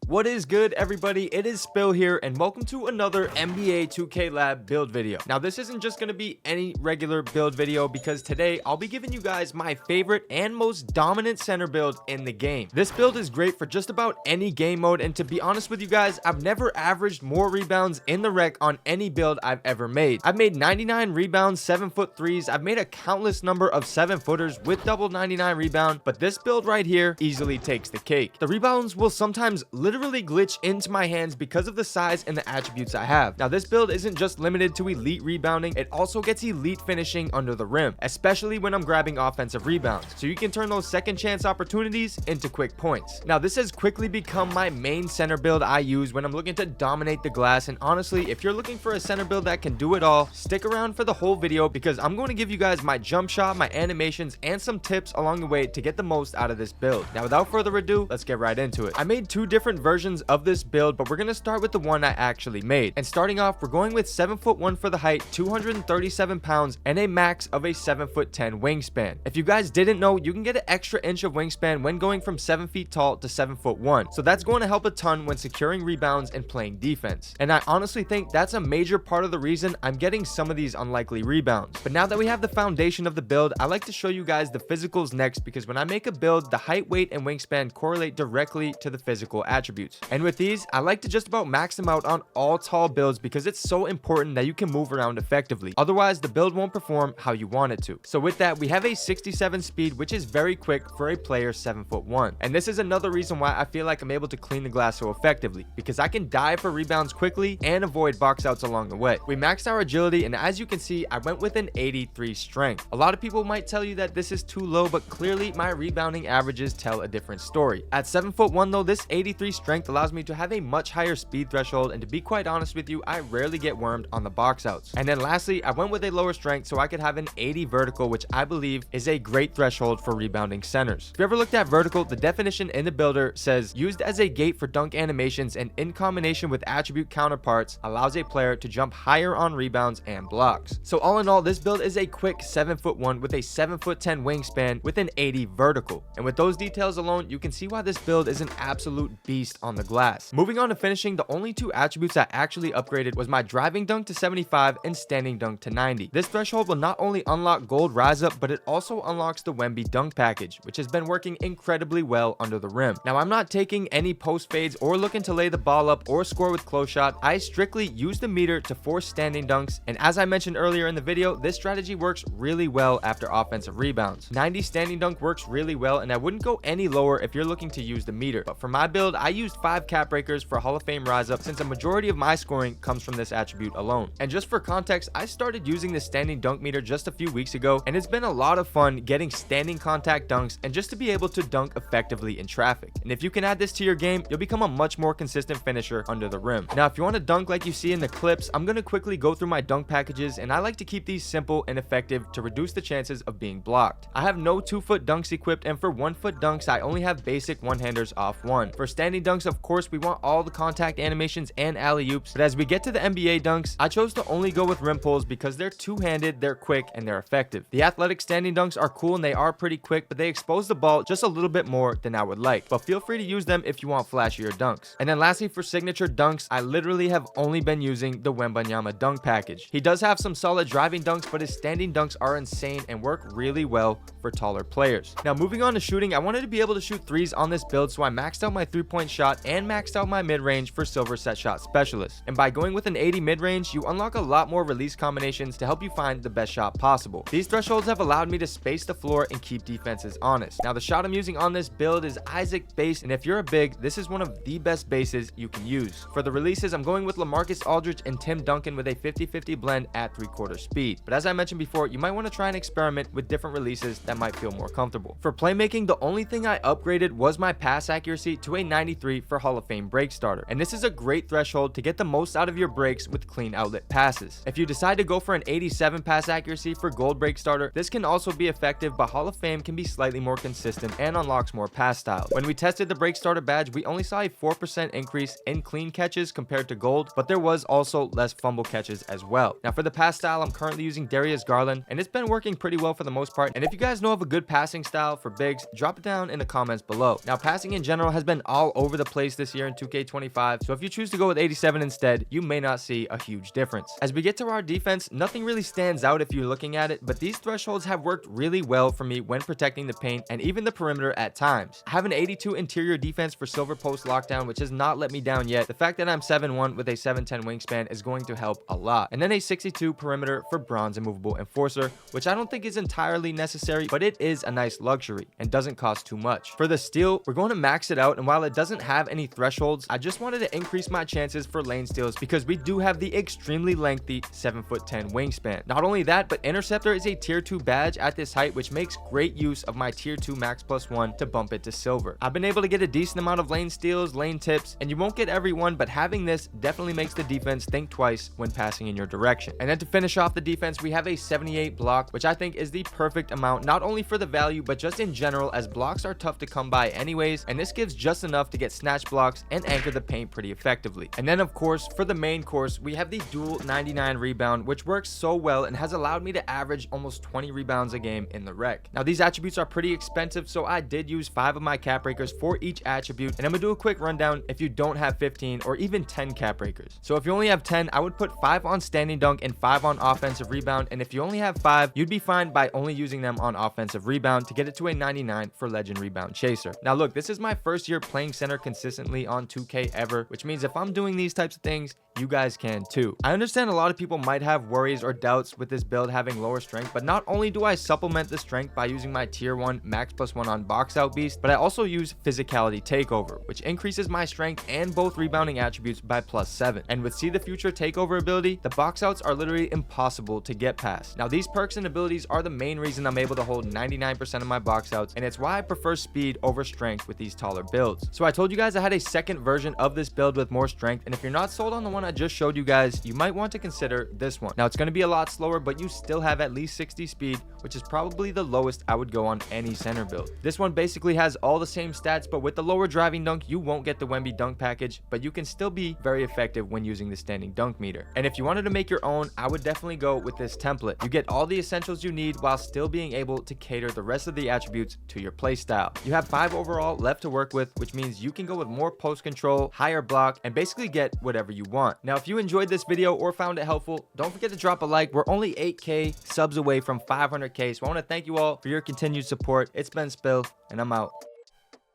What is good, everybody? It is Spill here, and welcome to another NBA 2K Lab build video. Now, this isn't just going to be any regular build video because today I'll be giving you guys my favorite and most dominant center build in the game. This build is great for just about any game mode, and to be honest with you guys, I've never averaged more rebounds in the rec on any build I've ever made. I've made 99 rebounds, 7-foot threes. I've made a countless number of 7-footers with double 99 rebound, but this build right here easily takes the cake. The rebounds will sometimes literally glitch into my hands because of the size and the attributes I have. Now, this build isn't just limited to elite rebounding, it also gets elite finishing under the rim, especially when I'm grabbing offensive rebounds. So you can turn those second chance opportunities into quick points. Now, this has quickly become my main center build I use when I'm looking to dominate the glass, and honestly, if you're looking for a center build that can do it all, stick around for the whole video because I'm going to give you guys my jump shot, my animations, and some tips along the way to get the most out of this build. Now, without further ado, let's get right into it. I made two different versions of this build, but we're going to start with the one I actually made. And starting off, we're going with 7'1" for the height, 237 pounds, and a max of a 7'10" wingspan. If you guys didn't know, you can get an extra inch of wingspan when going from 7 feet tall to 7'1". So that's going to help a ton when securing rebounds and playing defense. And I honestly think that's a major part of the reason I'm getting some of these unlikely rebounds. But now that we have the foundation of the build, I like to show you guys the physicals next because when I make a build, the height, weight, and wingspan correlate directly to the physical attributes. And with these, I like to just about max them out on all tall builds because it's so important that you can move around effectively. Otherwise, the build won't perform how you want it to. So with that, we have a 67 speed, which is very quick for a player 7'1". And this is another reason why I feel like I'm able to clean the glass so effectively, because I can dive for rebounds quickly and avoid box outs along the way. We maxed our agility, and as you can see, I went with an 83 strength. A lot of people might tell you that this is too low, but clearly my rebounding averages tell a different story. At 7'1" though, this 83 strength allows me to have a much higher speed threshold, and to be quite honest with you, I rarely get wormed on the box outs. And then lastly, I went with a lower strength so I could have an 80 vertical, which I believe is a great threshold for rebounding centers. If you ever looked at vertical, the definition in the builder says used as a gate for dunk animations and in combination with attribute counterparts allows a player to jump higher on rebounds and blocks. So all in all, this build is a quick 7'1" with a 7'10" wingspan with an 80 vertical. And with those details alone, you can see why this build is an absolute beast on the glass. Moving on to finishing, the only two attributes I actually upgraded was my driving dunk to 75 and standing dunk to 90. This threshold will not only unlock gold rise up, but it also unlocks the Wemby dunk package, which has been working incredibly well under the rim. Now, I'm not taking any post fades or looking to lay the ball up or score with close shot. I strictly use the meter to force standing dunks, and as I mentioned earlier in the video, this strategy works really well after offensive rebounds. 90 standing dunk works really well, and I wouldn't go any lower if you're looking to use the meter. But for my build, I used 5 cap breakers for Hall of Fame rise up since a majority of my scoring comes from this attribute alone. And just for context, I started using the standing dunk meter just a few weeks ago, and it's been a lot of fun getting standing contact dunks and just to be able to dunk effectively in traffic. And if you can add this to your game, you'll become a much more consistent finisher under the rim. Now, if you want to dunk like you see in the clips, I'm going to quickly go through my dunk packages, and I like to keep these simple and effective to reduce the chances of being blocked. I have no 2-foot dunks equipped, and for 1-foot dunks, I only have basic one-handers off one. For standing dunks, of course, we want all the contact animations and alley-oops, but as we get to the NBA dunks, I chose to only go with rim pulls because they're two-handed, they're quick, and they're effective. The athletic standing dunks are cool and they are pretty quick, but they expose the ball just a little bit more than I would like. But feel free to use them if you want flashier dunks. And then lastly, for signature dunks, I literally have only been using the Wembanyama dunk package. He does have some solid driving dunks, but his standing dunks are insane and work really well for taller players. Now, moving on to shooting, I wanted to be able to shoot threes on this build, so I maxed out my 3-point shot and maxed out my mid-range for silver set shot specialist. And by going with an 80 mid-range, you unlock a lot more release combinations to help you find the best shot possible. These thresholds have allowed me to space the floor and keep defenses honest. Now, the shot I'm using on this build is Isaac base, and if you're a big, this is one of the best bases you can use. For the releases, I'm going with LaMarcus Aldridge and Tim Duncan with a 50-50 blend at 3/4 speed. But as I mentioned before, you might want to try and experiment with different releases that might feel more comfortable. For playmaking, the only thing I upgraded was my pass accuracy to a 93 for Hall of Fame break starter. And this is a great threshold to get the most out of your breaks with clean outlet passes. If you decide to go for an 87 pass accuracy for gold break starter, this can also be effective, but Hall of Fame can be slightly more consistent and unlocks more pass styles. When we tested the break starter badge, we only saw a 4% increase in clean catches compared to gold, but there was also less fumble catches as well. Now, for the pass style, I'm currently using Darius Garland, and it's been working pretty well for the most part. And if you guys know of a good passing style for bigs, drop it down in the comments below. Now, passing in general has been all over over the place this year in 2K25, so if you choose to go with 87 instead, you may not see a huge difference. As we get to our defense, nothing really stands out if you're looking at it, but these thresholds have worked really well for me when protecting the paint and even the perimeter at times. I have an 82 interior defense for silver post lockdown, which has not let me down yet. The fact that I'm 7'1" with a 7'10" wingspan is going to help a lot. And then a 62 perimeter for bronze immovable enforcer, which I don't think is entirely necessary, but it is a nice luxury and doesn't cost too much. For the steal, we're going to max it out, and while it doesn't have any thresholds, I just wanted to increase my chances for lane steals because we do have the extremely lengthy 7'10" wingspan. Not only that, but interceptor is a tier 2 badge at this height, which makes great use of my tier 2 max +1 to bump it to silver. I've been able to get a decent amount of lane steals, lane tips, and you won't get every one, but having this definitely makes the defense think twice when passing in your direction. And then to finish off the defense, we have a 78 block, which I think is the perfect amount, not only for the value, but just in general, as blocks are tough to come by anyways, and this gives just enough to get snatch blocks and anchor the paint pretty effectively. And then of course, for the main course, we have the dual 99 rebound, which works so well and has allowed me to average almost 20 rebounds a game in the rec. Now these attributes are pretty expensive, so I did use 5 of my cap breakers for each attribute, and I'm gonna do a quick rundown if you don't have 15 or even 10 cap breakers. So if you only have 10, I would put 5 on standing dunk and 5 on offensive rebound, and if you only have 5, you'd be fine by only using them on offensive rebound to get it to a 99 for legend rebound chaser. Now look, this is my first year playing center consistently on 2K ever, which means if I'm doing these types of things, you guys can too. I understand a lot of people might have worries or doubts with this build having lower strength, but not only do I supplement the strength by using my tier 1 max +1 on box out beast, but I also use physicality takeover, which increases my strength and both rebounding attributes by +7. And with see the future takeover ability, the box outs are literally impossible to get past. Now these perks and abilities are the main reason I'm able to hold 99% of my box outs, and it's why I prefer speed over strength with these taller builds. So I told you guys I had a second version of this build with more strength, and if you're not sold on the one I just showed you guys, you might want to consider this one. Now it's going to be a lot slower, but you still have at least 60 speed, which is probably the lowest I would go on any center build. This one basically has all the same stats, but with the lower driving dunk, you won't get the Wemby dunk package, but you can still be very effective when using the standing dunk meter. And if you wanted to make your own, I would definitely go with this template. You get all the essentials you need while still being able to cater the rest of the attributes to your playstyle. You have 5 overall left to work with, which means you can go with more post control, higher block, and basically get whatever you want. Now if you enjoyed this video or found it helpful, don't forget to drop a like. We're only 8K subs away from 500K, so I want to thank you all for your continued support. It's been Spill, and I'm out.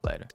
Later.